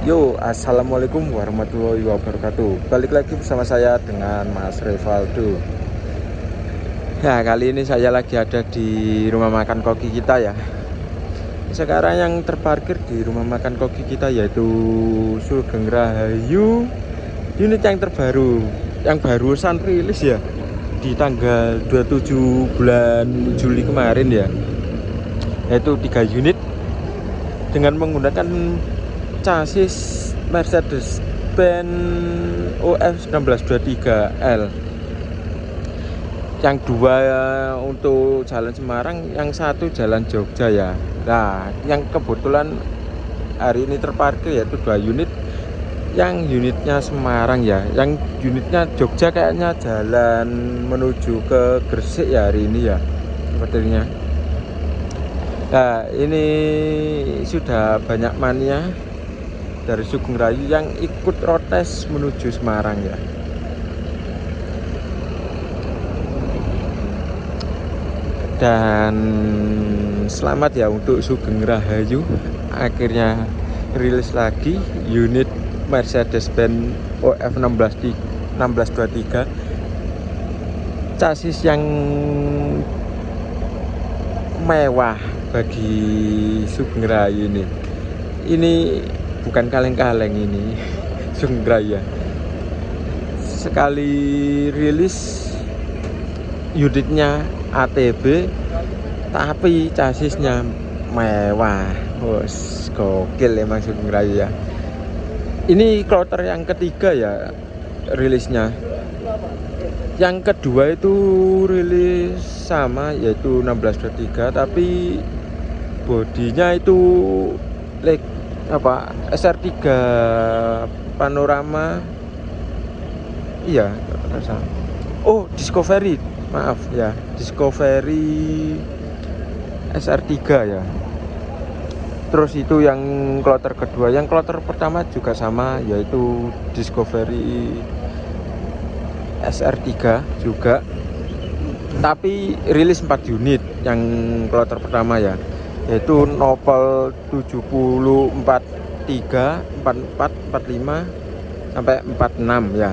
Yo, assalamualaikum warahmatullahi wabarakatuh. Balik lagi bersama saya dengan Mas Revaldo. Ya, kali ini saya lagi ada di rumah makan koki kita ya. Sekarang yang terparkir di rumah makan koki kita yaitu Sugeng Rahayu, unit yang terbaru, yang barusan rilis ya di tanggal 27 bulan Juli kemarin ya. Yaitu 3 unit dengan menggunakan chassis Mercedes-Benz OF 1923L. Yang dua untuk jalan Semarang, yang satu jalan Jogja ya. Nah, yang kebetulan hari ini terparkir yaitu 2 unit. Yang unitnya Semarang ya, yang unitnya Jogja kayaknya jalan menuju ke Gresik ya hari ini ya sepertinya. Nah, ini sudah banyak mania dari Sugeng Rahayu yang ikut rotes menuju Semarang ya. Dan selamat ya untuk Sugeng Rahayu, akhirnya rilis lagi unit Mercedes-Benz OF 1623 chassis yang mewah bagi Sugeng Rahayu ini. Ini bukan kaleng-kaleng ini Sugeng Rahayu. Sekali rilis unitnya ATB tapi chassisnya mewah. Bos, gokil emang Sugeng Rahayu ya. Ini kloter yang ketiga ya rilisnya. Yang kedua itu rilis sama yaitu 1623 tapi bodinya itu SR3 panorama. Iya, oh, Discovery. Maaf ya, Discovery SR3 ya. Terus itu yang kloter kedua, yang kloter pertama juga sama yaitu Discovery SR3 juga. Tapi rilis 4 unit yang kloter pertama ya, yaitu Nopal 7043, 44, 45 sampai 46 ya.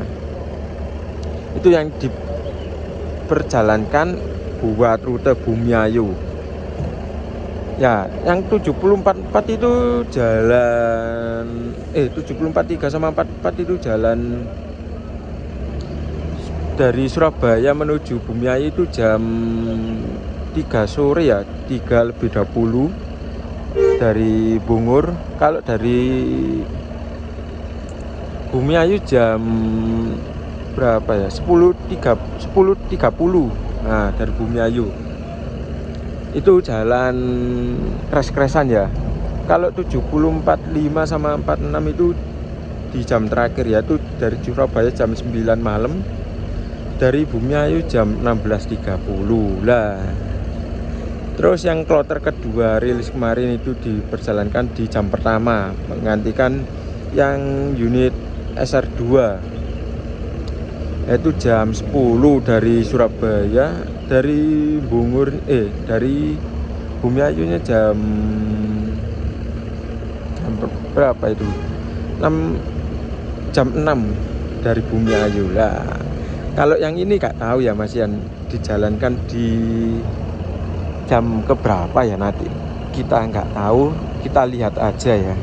Itu yang diperjalankan buat rute Bumiayu. Ya, yang 744 itu jalan 743 sama 44 itu jalan dari Surabaya menuju Bumiayu itu jam 3 sore ya, 3:20 dari Bungur. Kalau dari Bumiayu jam berapa ya? 10.30. Nah, dari Bumiayu itu jalan kres-kresan ya. Kalau 7045 sama 46 itu di jam terakhir yaitu dari Surabaya jam 9 malam, dari Bumiayu jam 16.30 lah. Terus yang kloter kedua rilis kemarin itu diperjalankan di jam pertama menggantikan yang unit SR2 yaitu jam 10 dari Surabaya. Dari Bungur dari Bumiayunya jam berapa itu? Jam 6 dari Bumiayu lah. Kalau yang ini gak tahu ya Mas Yan, dijalankan di jam keberapa ya nanti. Kita nggak tahu, kita lihat aja ya.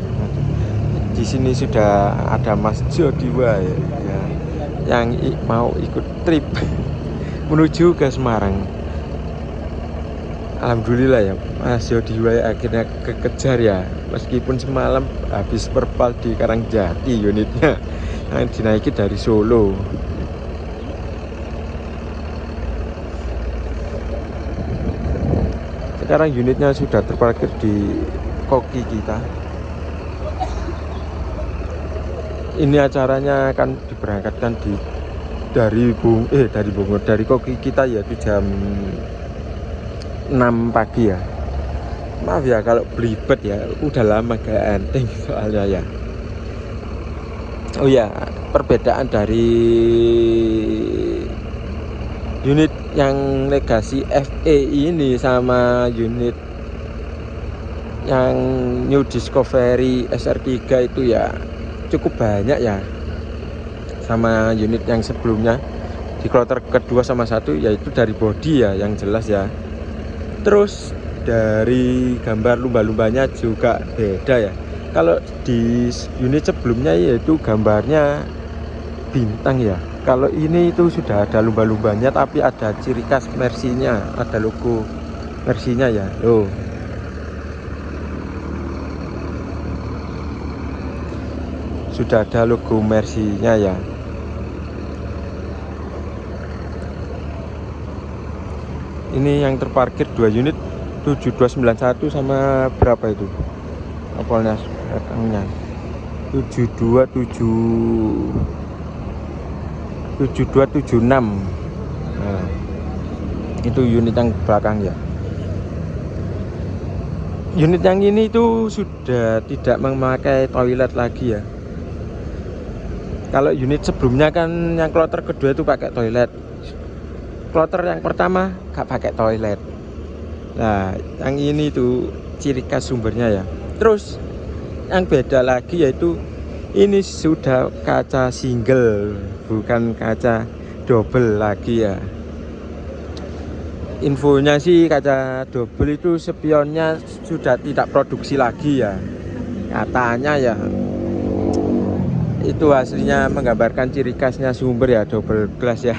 Di sini sudah ada Mas Jodiwa ya, yang mau ikut trip menuju ke Semarang. Alhamdulillah ya, Mas Jodiwa akhirnya kekejar ya, meskipun semalam habis perpal di Karangjati unitnya yang dinaiki dari Solo. Sekarang unitnya sudah terparkir di koki kita. Ini acaranya akan diberangkatkan dari Bungur, dari koki kita yaitu jam 6 pagi ya. Maaf ya kalau belibet ya, udah lama gak enteng soalnya ya. Oh ya, perbedaan dari unit yang Legacy FE ini sama unit yang New Discovery SR3 itu ya cukup banyak ya sama unit yang sebelumnya. Di kloter kedua sama satu yaitu dari bodi ya yang jelas ya. Terus dari gambar lumba-lumbanya juga beda ya. Kalau di unit sebelumnya yaitu gambarnya bintang ya. Kalau ini itu sudah ada lumba-lumbanya tapi ada ciri khas Mercy-nya, ada logo Mercy-nya ya. Loh. Sudah ada logo Mercy-nya ya. Ini yang terparkir 2 unit 7291 sama berapa itu? Kapolnya belakangnya 7276. Nah, itu unit yang belakang ya. Unit yang ini itu sudah tidak memakai toilet lagi ya. Kalau unit sebelumnya kan yang kloter kedua itu pakai toilet. Kloter yang pertama gak pakai toilet. Nah, yang ini tuh ciri khas sumbernya ya. Terus yang beda lagi yaitu ini sudah kaca single, bukan kaca double lagi ya. Infonya sih kaca double itu spionnya sudah tidak produksi lagi ya. Katanya ya. Itu aslinya menggambarkan ciri khasnya sumber ya, double glass ya.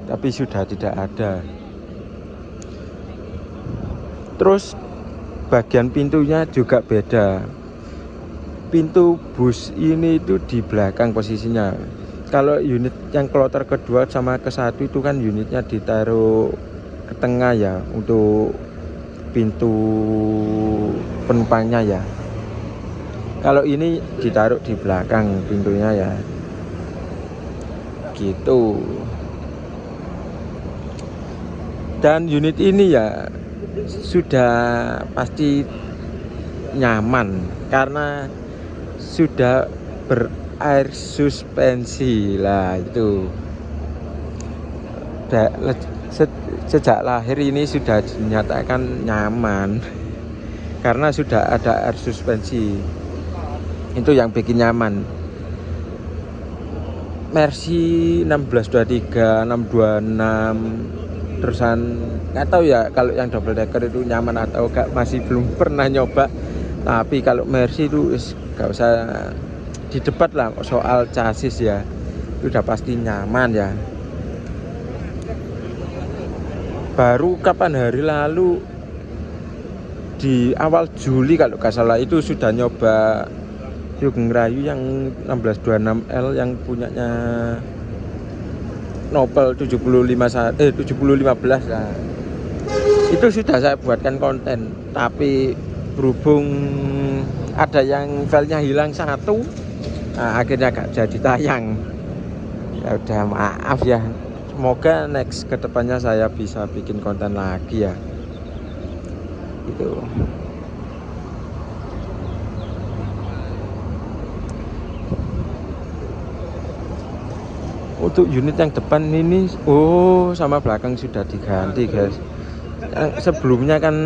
Tapi sudah tidak ada. Terus bagian pintunya juga beda. Pintu bus ini itu di belakang posisinya. Kalau unit yang kloter kedua sama ke satu itu kan unitnya ditaruh ke tengah ya untuk pintu penumpangnya ya. Kalau ini ditaruh di belakang pintunya ya. Gitu. Dan unit ini ya sudah pasti nyaman karena sudah berair suspensi lah itu. Sejak lahir ini sudah dinyatakan nyaman karena sudah ada air suspensi. Itu yang bikin nyaman. Mercy 1623, 626 terusan nggak tahu ya kalau yang double decker itu nyaman atau enggak, masih belum pernah nyoba. Tapi kalau Mercy itu nggak usah didebat lah soal chassis ya, itu udah pasti nyaman ya. Baru kapan hari lalu di awal Juli kalau nggak salah itu sudah nyoba Sugeng Rayu yang 1626L yang punyanya Nopel 715 lah. Itu sudah saya buatkan konten, tapi berhubung ada yang filenya hilang satu, nah, akhirnya gak jadi tayang. Ya udah, maaf ya. Semoga next kedepannya saya bisa bikin konten lagi ya. Itu. Untuk unit yang depan ini, sama belakang sudah diganti guys. Yang sebelumnya kan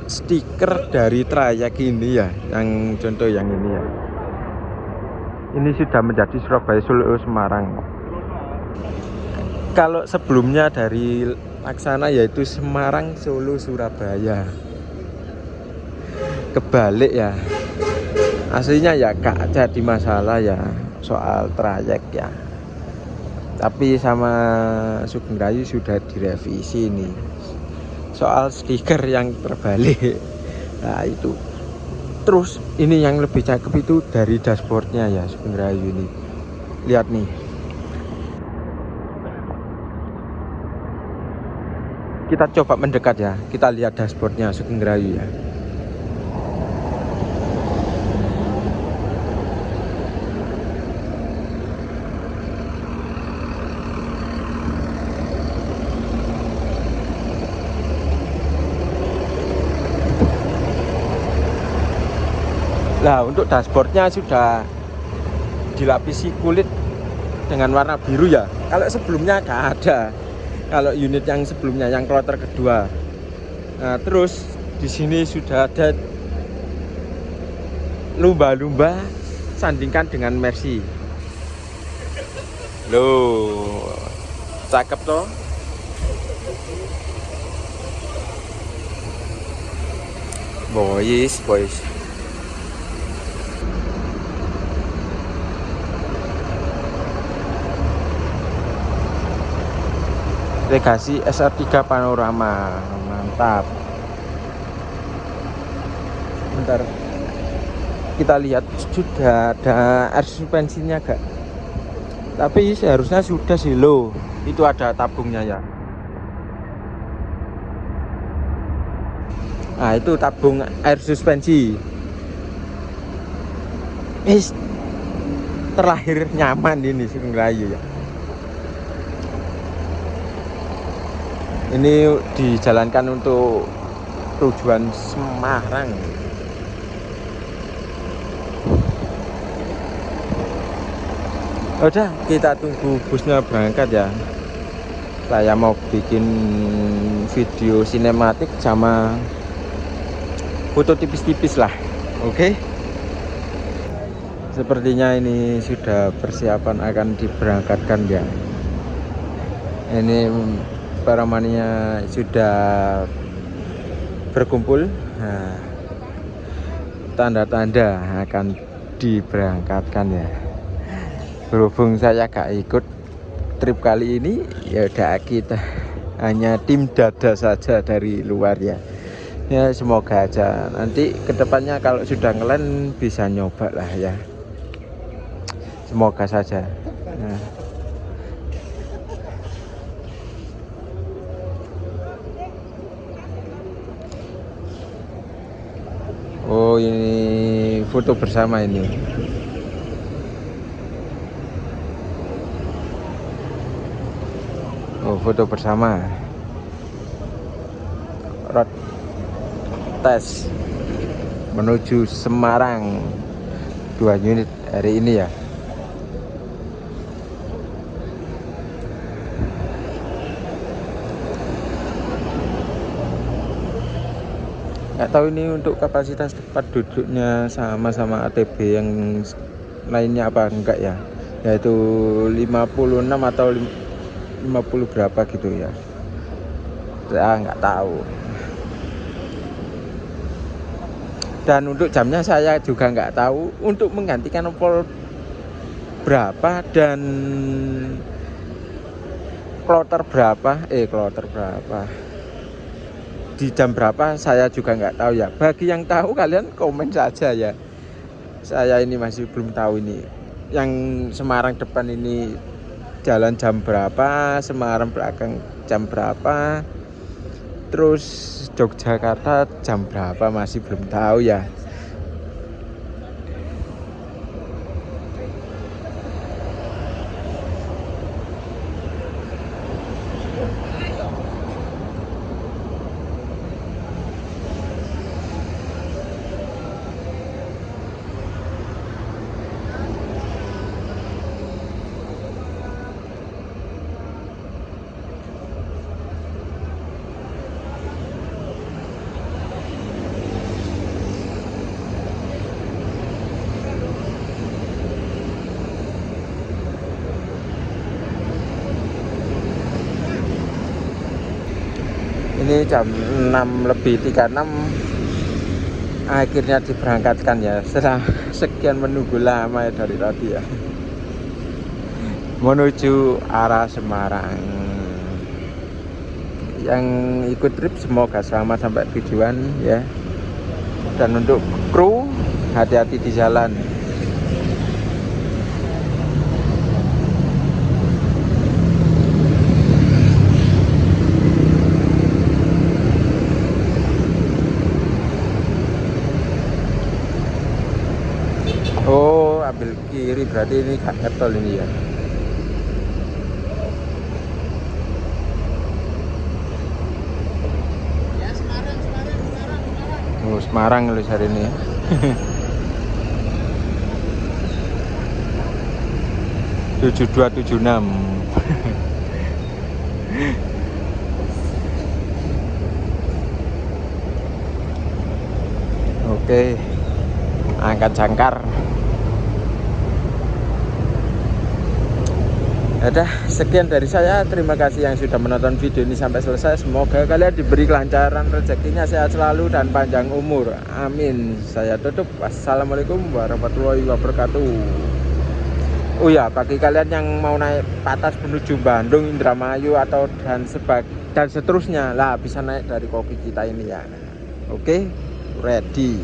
stiker dari trayek ini ya, yang contoh yang ini ya. Ini sudah menjadi Surabaya, Solo, Semarang. Kalau sebelumnya dari Laksana yaitu Semarang, Solo, Surabaya. Kebalik ya. Aslinya ya gak jadi masalah ya soal trayek ya. Tapi sama Sugeng Rayu sudah direvisi nih soal stiker yang terbalik. Nah itu. Terus ini yang lebih cakep itu dari dashboardnya ya Sugeng Rayu ini. Lihat nih. Kita coba mendekat ya. Kita lihat dashboardnya Sugeng Rayu ya. Nah, untuk dashboardnya sudah dilapisi kulit dengan warna biru ya. Kalau sebelumnya nggak ada. Kalau unit yang sebelumnya yang kloter kedua. Nah, terus Di sini sudah ada lumba-lumba, sandingkan dengan Mercy. Loh, cakep toh. Boys. Legasi SR3 Panorama, mantap. Bentar, kita lihat sudah ada air suspensinya gak? Tapi seharusnya sudah sih loh. Itu ada tabungnya ya. Nah itu tabung air suspensi. Terlahir nyaman ini sih ngerayu ya. Ini dijalankan untuk tujuan Semarang. Udah, kita tunggu busnya berangkat ya. Saya mau bikin video sinematik sama foto tipis-tipis lah. Oke. Sepertinya ini sudah persiapan akan diberangkatkan ya. Ini para mania sudah berkumpul. Nah, tanda-tanda akan diberangkatkan ya. Berhubung saya gak ikut trip kali ini, ya udah kita hanya tim dada saja dari luar ya. Ya semoga aja nanti kedepannya kalau sudah ngelen bisa nyoba lah ya. Semoga saja. Nah. Oh ini foto bersama ini. Oh foto bersama. Road test menuju Semarang 2 unit hari ini ya. Nggak tahu ini untuk kapasitas tempat duduknya sama ATB yang lainnya apa enggak ya, yaitu 56 atau 50 berapa gitu ya, saya nggak tahu. Dan untuk jamnya saya juga nggak tahu untuk menggantikan pol berapa dan kloter berapa di jam berapa saya juga nggak tahu ya. Bagi yang tahu kalian komen saja ya. Saya ini masih belum tahu ini. Yang Semarang depan ini jalan jam berapa, Semarang belakang jam berapa, terus Yogyakarta jam berapa masih belum tahu ya. Ini jam 6:36 akhirnya diberangkatkan ya, setelah sekian menunggu lama ya dari tadi ya, menuju arah Semarang. Yang ikut trip semoga selamat sampai tujuan ya, dan untuk kru hati-hati di jalan. Oh, ambil kiri berarti ini gak ngetol ini ya. Oh, Semarang loh hari ini. 7276. Oke, angkat jangkar. Udah, sekian dari saya. Terima kasih yang sudah menonton video ini sampai selesai. Semoga kalian diberi kelancaran, rezekinya sehat selalu dan panjang umur. Amin. Saya tutup. Wassalamualaikum warahmatullahi wabarakatuh. Oh ya, bagi kalian yang mau naik patas menuju Bandung, Indramayu atau dan seterusnya lah, bisa naik dari koki kita ini ya. Oke, ready.